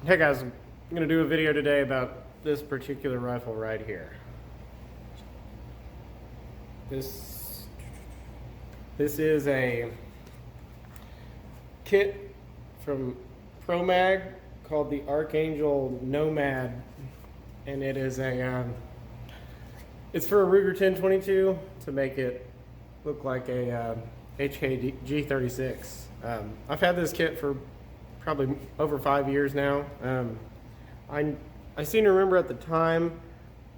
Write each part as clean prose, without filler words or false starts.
Hey guys, I'm going to do a video today about this particular rifle right here. This is a kit from Promag called the Archangel Nomad, and it is it's for a Ruger 1022 to make it look like a HK-G36. I've had this kit for probably over 5 years now. I seem to remember at the time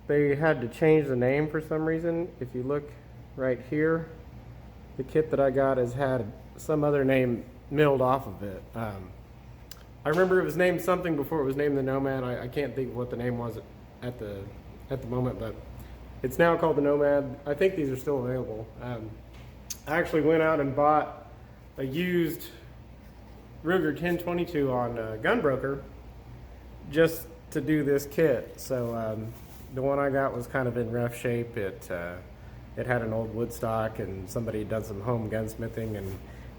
they had to change the name for some reason. If you look right here, the kit that I got has had some other name milled off of it. I remember it was named something before it was named the Nomad. I can't think of what the name was at the moment, but it's now called the Nomad. I think these are still available. I actually went out and bought a used Ruger 1022 on Gunbroker just to do this kit. So the one I got was kind of in rough shape. It had an old wood stock, and somebody had done some home gunsmithing,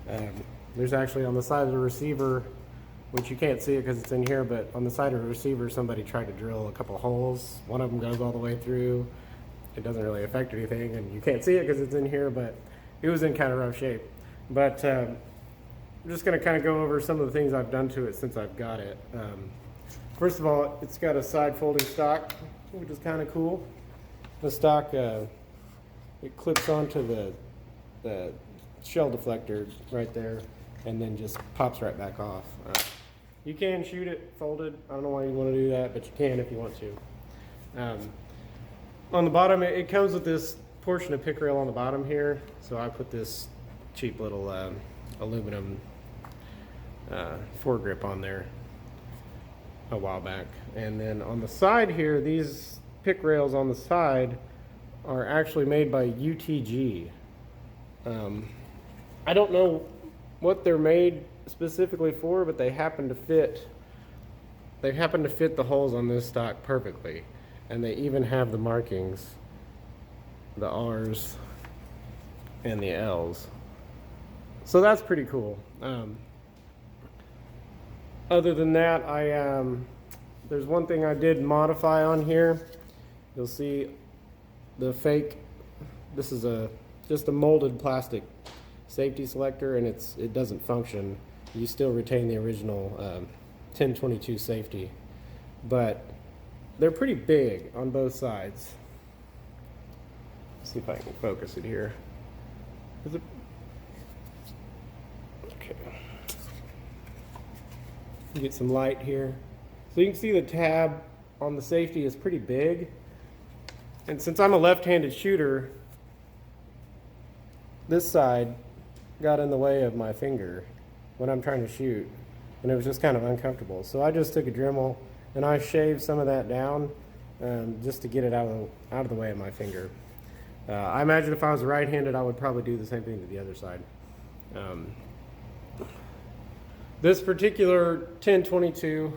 and there's actually on the side of the receiver, which you can't see it because it's in here, but on the side of the receiver somebody tried to drill a couple holes. One of them goes all the way through. It doesn't really affect anything, and you can't see it because it's in here, but it was in kind of rough shape. But I'm just going to kind of go over some of the things I've done to it since I've got it. First of all, it's got a side folding stock, which is kind of cool. The stock, it clips onto the shell deflector right there and then just pops right back off. You can shoot it folded. I don't know why you want to do that, but you can if you want to. On the bottom, it comes with this portion of pick rail on the bottom here. So I put this cheap little aluminum foregrip on there a while back. And then on the side here, these pick rails on the side are actually made by UTG. I don't know what they're made specifically for, but they happen to fit the holes on this stock perfectly. And they even have the markings, the R's and the L's. So that's pretty cool. Other than that, there's one thing I did modify on here. You'll see the fake, this is just a molded plastic safety selector, and it doesn't function. You still retain the original 1022 safety, but they're pretty big on both sides. Let's see if I can focus it here. Is it? Okay. You get some light here. So you can see the tab on the safety is pretty big. And since I'm a left-handed shooter, this side got in the way of my finger when I'm trying to shoot, and it was just kind of uncomfortable. So I just took a Dremel and I shaved some of that down just to get it out of the way of my finger. I imagine if I was right-handed, I would probably do the same thing to the other side. This particular 1022,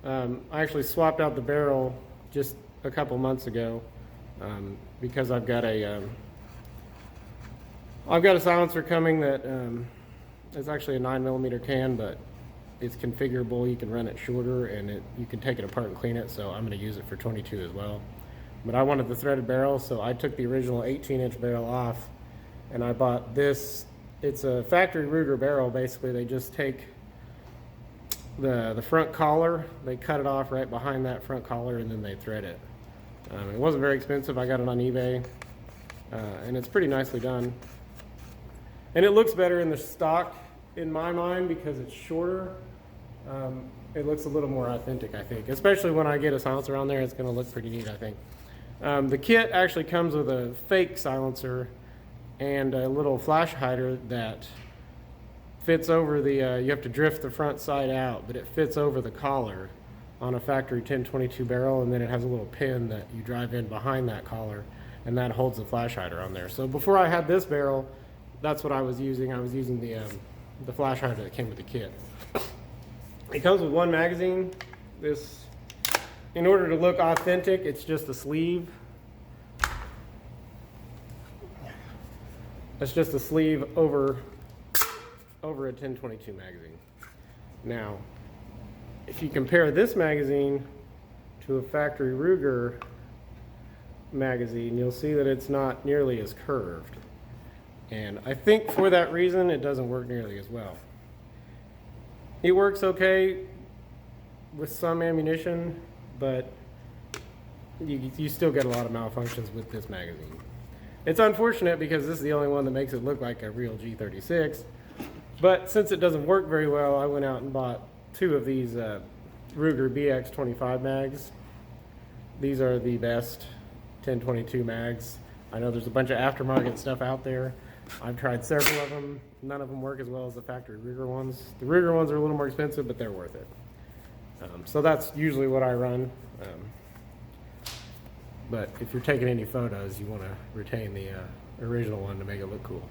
I actually swapped out the barrel just a couple months ago because I've got a silencer coming that is actually a 9mm can, but it's configurable. You can run it shorter, and you can take it apart and clean it, so I'm going to use it for 22 as well. But I wanted the threaded barrel, so I took the original 18-inch barrel off, and I bought this. It's a factory Ruger barrel. Basically, they just take the front collar, they cut it off right behind that front collar, and then they thread it. It wasn't very expensive. I got it on eBay, and it's pretty nicely done. And it looks better in the stock, in my mind, because it's shorter. It looks a little more authentic, I think. Especially when I get a silencer on there, it's going to look pretty neat, I think. The kit actually comes with a fake silencer and a little flash hider that fits over the, you have to drift the front side out, but it fits over the collar on a factory 1022 barrel, and then it has a little pin that you drive in behind that collar, and that holds the flash hider on there. So before I had this barrel, that's what I was using. I was using the flash hider that came with the kit. It comes with one magazine. This, in order to look authentic, it's just a sleeve. It's just a sleeve over a 1022 magazine. Now, if you compare this magazine to a factory Ruger magazine, you'll see that it's not nearly as curved. And I think for that reason, it doesn't work nearly as well. It works okay with some ammunition, but you still get a lot of malfunctions with this magazine. It's unfortunate because this is the only one that makes it look like a real G36. But since it doesn't work very well, I went out and bought 2 of these Ruger BX25 mags. These are the best 1022 mags. I know there's a bunch of aftermarket stuff out there. I've tried several of them. None of them work as well as the factory Ruger ones. The Ruger ones are a little more expensive, but they're worth it. So that's usually what I run. But if you're taking any photos, you want to retain the original one to make it look cool.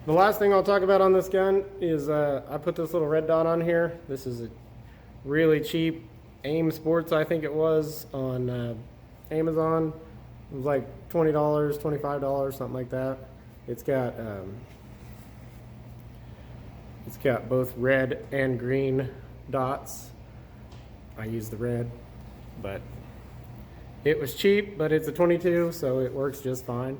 The last thing I'll talk about on this gun is I put this little red dot on here. This is a really cheap AIM Sports, I think it was, on Amazon. It was like $20, $25, something like that. It's got both red and green dots. I used the red, but it was cheap, but it's a 22, so it works just fine.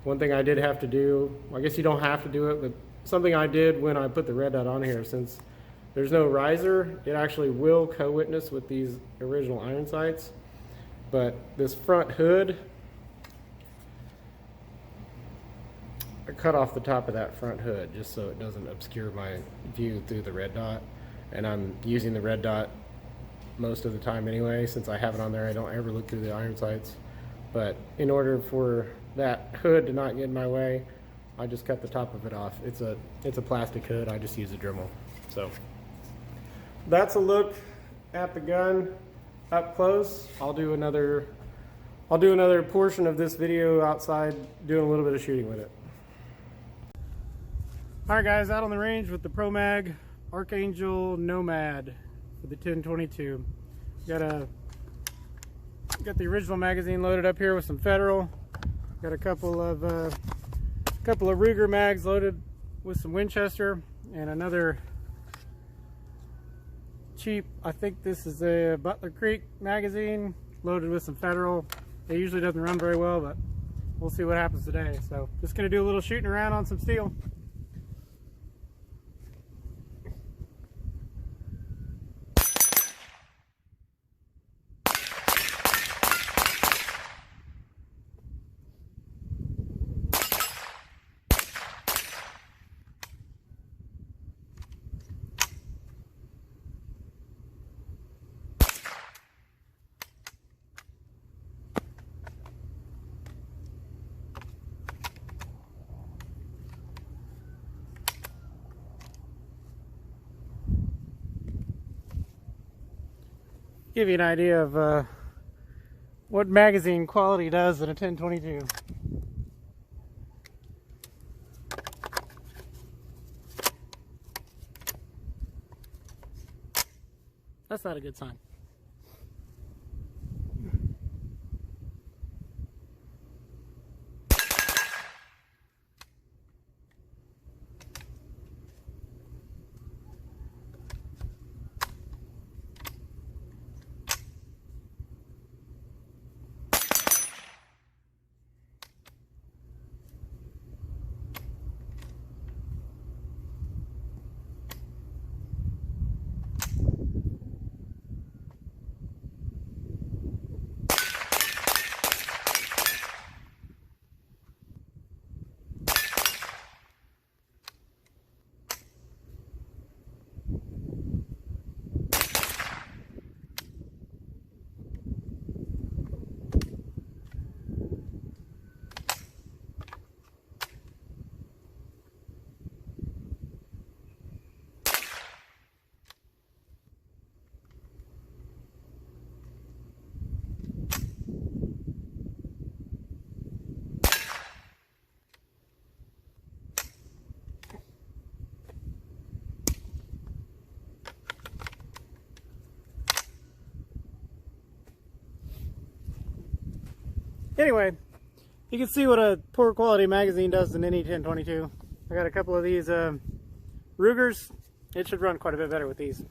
One thing I did have to do, I guess you don't have to do it, but something I did when I put the red dot on here, since there's no riser, it actually will co-witness with these original iron sights. But this front hood, I cut off the top of that front hood just so it doesn't obscure my view through the red dot. And I'm using the red dot most of the time anyway. Since I have it on there, I don't ever look through the iron sights. But in order for that hood to not get in my way, I just cut the top of it off. It's a plastic hood. I just use a Dremel. So that's a look at the gun up close. I'll do another portion of this video outside doing a little bit of shooting with it. Alright guys, out on the range with the Promag Archangel Nomad for the 1022. Got the original magazine loaded up here with some Federal. Got a couple of Ruger mags loaded with some Winchester, and another cheap, I think this is a Butler Creek magazine loaded with some Federal. It usually doesn't run very well, but we'll see what happens today. So just gonna do a little shooting around on some steel. Give you an idea of what magazine quality does in a 1022. That's not a good sign. Anyway, you can see what a poor quality magazine does in any 1022. I got a couple of these Rugers. It should run quite a bit better with these.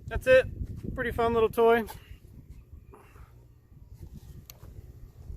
That's it. Pretty fun little toy.